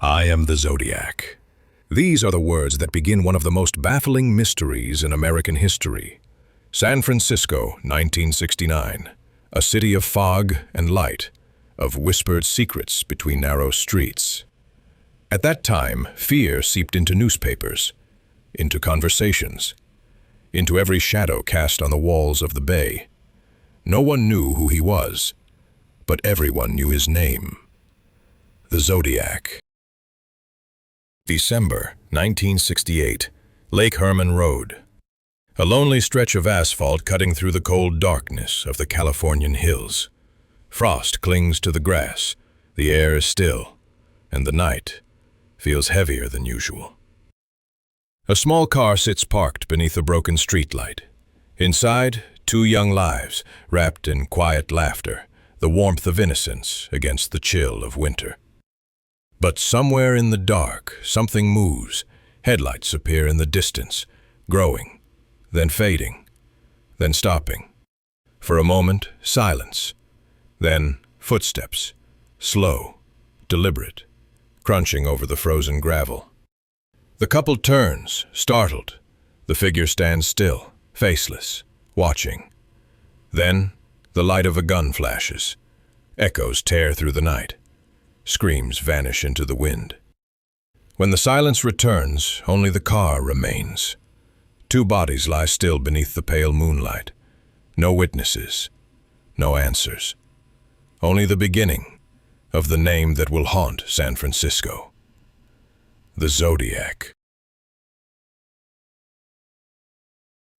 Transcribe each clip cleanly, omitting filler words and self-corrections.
I am the Zodiac. These are the words that begin one of the most baffling mysteries in American history. San Francisco, 1969. A city of fog and light, of whispered secrets between narrow streets. At that time, fear seeped into newspapers, into conversations, into every shadow cast on the walls of the bay. No one knew who he was, but everyone knew his name. The Zodiac. December 1968, Lake Herman Road. A lonely stretch of asphalt cutting through the cold darkness of the Californian hills. Frost clings to the grass, the air is still, and the night feels heavier than usual. A small car sits parked beneath a broken streetlight. Inside, two young lives, wrapped in quiet laughter, the warmth of innocence against the chill of winter. But somewhere in the dark, something moves. Headlights appear in the distance, growing, then fading, then stopping. For a moment, silence. Then footsteps, slow, deliberate, crunching over the frozen gravel. The couple turns, startled. The figure stands still, faceless, watching. Then, the light of a gun flashes. Echoes tear through the night. Screams vanish into the wind. When the silence returns, only the car remains. Two bodies lie still beneath the pale moonlight. No witnesses, no answers. Only the beginning of the name that will haunt San Francisco. The Zodiac.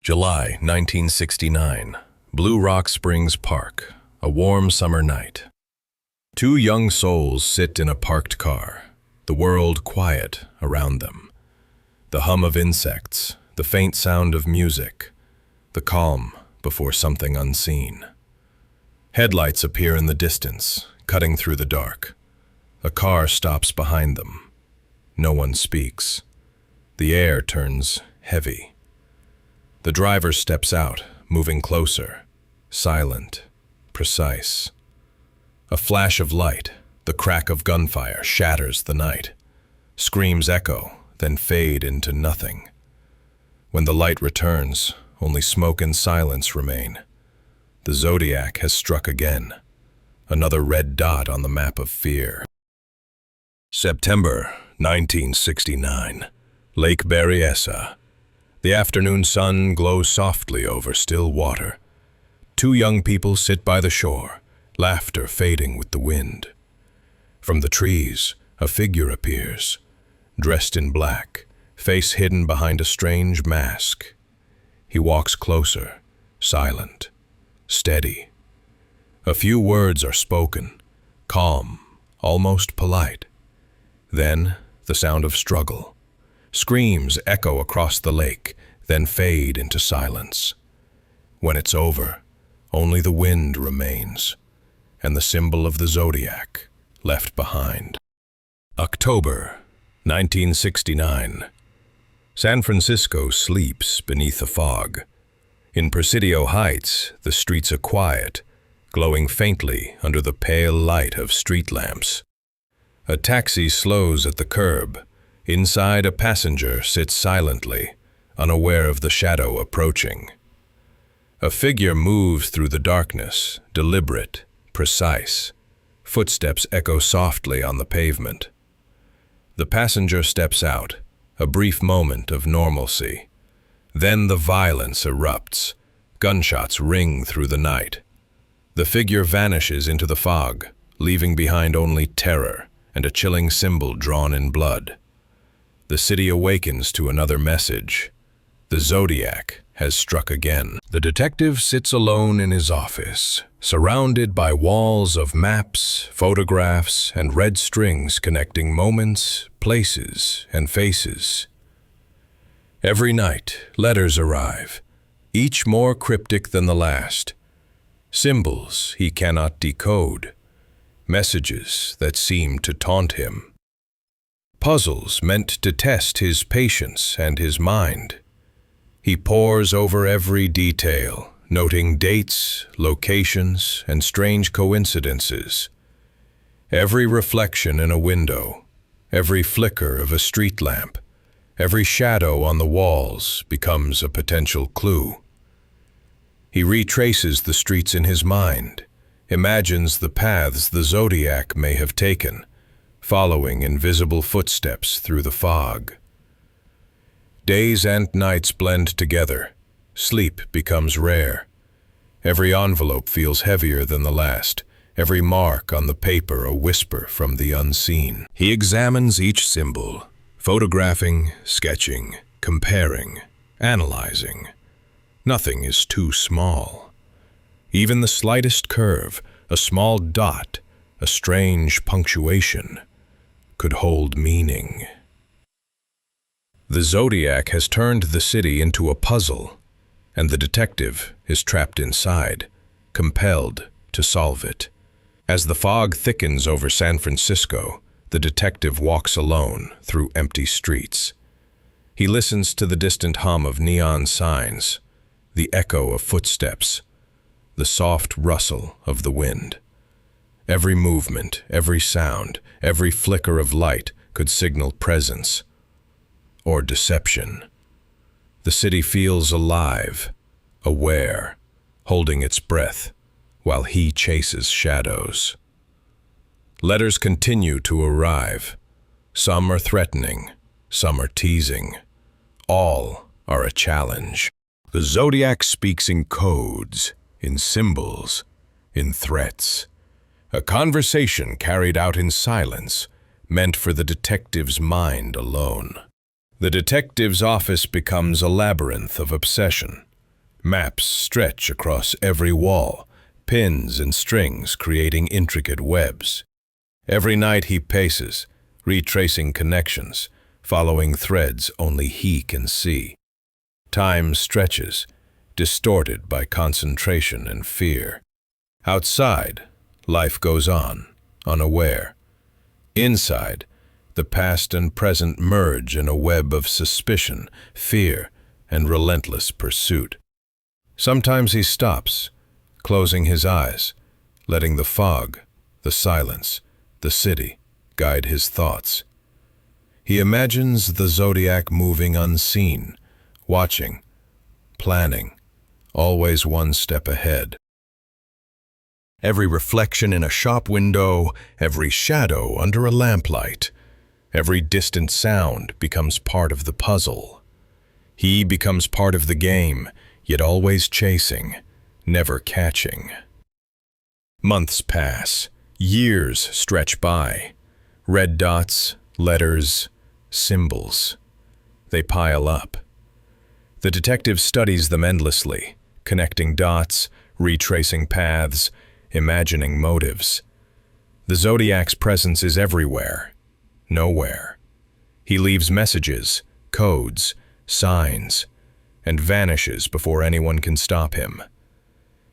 July 1969. Blue Rock Springs Park. A warm summer night. Two young souls sit in a parked car, the world quiet around them. The hum of insects, the faint sound of music, the calm before something unseen. Headlights appear in the distance, cutting through the dark. A car stops behind them. No one speaks. The air turns heavy. The driver steps out, moving closer, silent, precise. A flash of light, the crack of gunfire shatters the night. Screams echo, then fade into nothing. When the light returns, only smoke and silence remain. The Zodiac has struck again. Another red dot on the map of fear. September 1969. Lake Berryessa. The afternoon sun glows softly over still water. Two young people sit by the shore, laughter fading with the wind. From the trees, a figure appears, dressed in black, face hidden behind a strange mask. He walks closer, silent, steady. A few words are spoken, calm, almost polite. Then, the sound of struggle. Screams echo across the lake, then fade into silence. When it's over, only the wind remains, and the symbol of the Zodiac left behind. October 1969. San Francisco sleeps beneath the fog. In Presidio Heights, the streets are quiet, glowing faintly under the pale light of street lamps. A taxi slows at the curb. Inside, a passenger sits silently, unaware of the shadow approaching. A figure moves through the darkness, deliberate, precise. Footsteps echo softly on the pavement. The passenger steps out, a brief moment of normalcy. Then the violence erupts. Gunshots ring through the night. The figure vanishes into the fog, leaving behind only terror and a chilling symbol drawn in blood. The city awakens to another message. The Zodiac has struck again. The detective sits alone in his office, surrounded by walls of maps, photographs, and red strings connecting moments, places, and faces. Every night, letters arrive, each more cryptic than the last. Symbols he cannot decode, messages that seem to taunt him. Puzzles meant to test his patience and his mind. He pores over every detail, noting dates, locations, and strange coincidences. Every reflection in a window, Every flicker of a street lamp, every shadow on the walls becomes a potential clue. He retraces the streets in his mind, imagines the paths the Zodiac may have taken, following invisible footsteps through the fog. Days and nights blend together. Sleep becomes rare. Every envelope feels heavier than the last, every mark on the paper a whisper from the unseen. He examines each symbol, photographing, sketching, comparing, analyzing. Nothing is too small. Even the slightest curve, a small dot, a strange punctuation, could hold meaning. The Zodiac has turned the city into a puzzle, and the detective is trapped inside, compelled to solve it. As the fog thickens over San Francisco, the detective walks alone through empty streets. He listens to the distant hum of neon signs, the echo of footsteps, the soft rustle of the wind. Every movement, every sound, every flicker of light could signal presence or deception. The city feels alive, aware, holding its breath while he chases shadows. Letters continue to arrive. Some are threatening, some are teasing. All are a challenge. The Zodiac speaks in codes, in symbols, in threats. A conversation carried out in silence, meant for the detective's mind alone. The detective's office becomes a labyrinth of obsession. Maps stretch across every wall, pins and strings creating intricate webs. Every night he paces, retracing connections, following threads only he can see. Time stretches, distorted by concentration and fear. Outside, life goes on, unaware. Inside, the past and present merge in a web of suspicion, fear, and relentless pursuit. Sometimes he stops, closing his eyes, letting the fog, the silence, the city guide his thoughts. He imagines the Zodiac moving unseen, watching, planning, always one step ahead. Every reflection in a shop window, every shadow under a lamplight, every distant sound becomes part of the puzzle. He becomes part of the game, yet always chasing, never catching. Months pass, years stretch by. Red dots, letters, symbols. They pile up. The detective studies them endlessly, connecting dots, retracing paths, imagining motives. The Zodiac's presence is everywhere, nowhere. He leaves messages, codes, signs, and vanishes before anyone can stop him.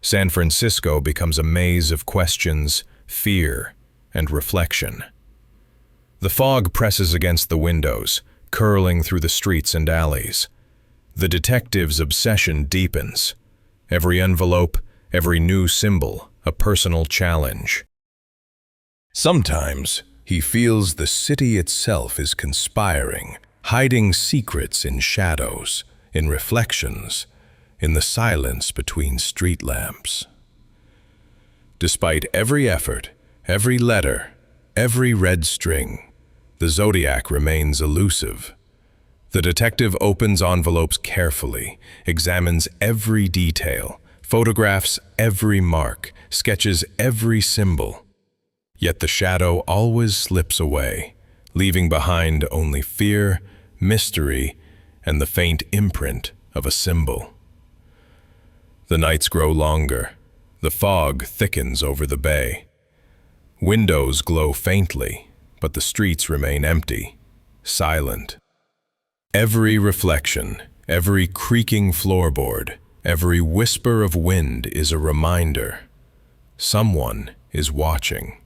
San Francisco becomes a maze of questions, fear, and reflection. The fog presses against the windows, curling through the streets and alleys. The detective's obsession deepens. Every envelope, every new symbol, a personal challenge. Sometimes he feels the city itself is conspiring, hiding secrets in shadows, in reflections, in the silence between street lamps. Despite every effort, every letter, every red string, the Zodiac remains elusive. The detective opens envelopes carefully, examines every detail, photographs every mark, sketches every symbol. Yet the shadow always slips away, leaving behind only fear, mystery, and the faint imprint of a symbol. The nights grow longer. The fog thickens over the bay. Windows glow faintly, but the streets remain empty, silent. Every reflection, every creaking floorboard, every whisper of wind is a reminder. Someone is watching.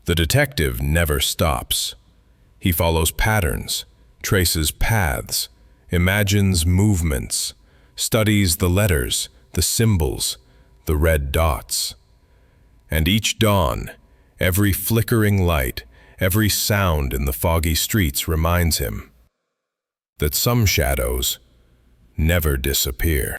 The detective never stops. He follows patterns, traces paths, imagines movements, studies the letters, the symbols, the red dots. And each dawn, every flickering light, Every sound in the foggy streets reminds him that some shadows never disappear.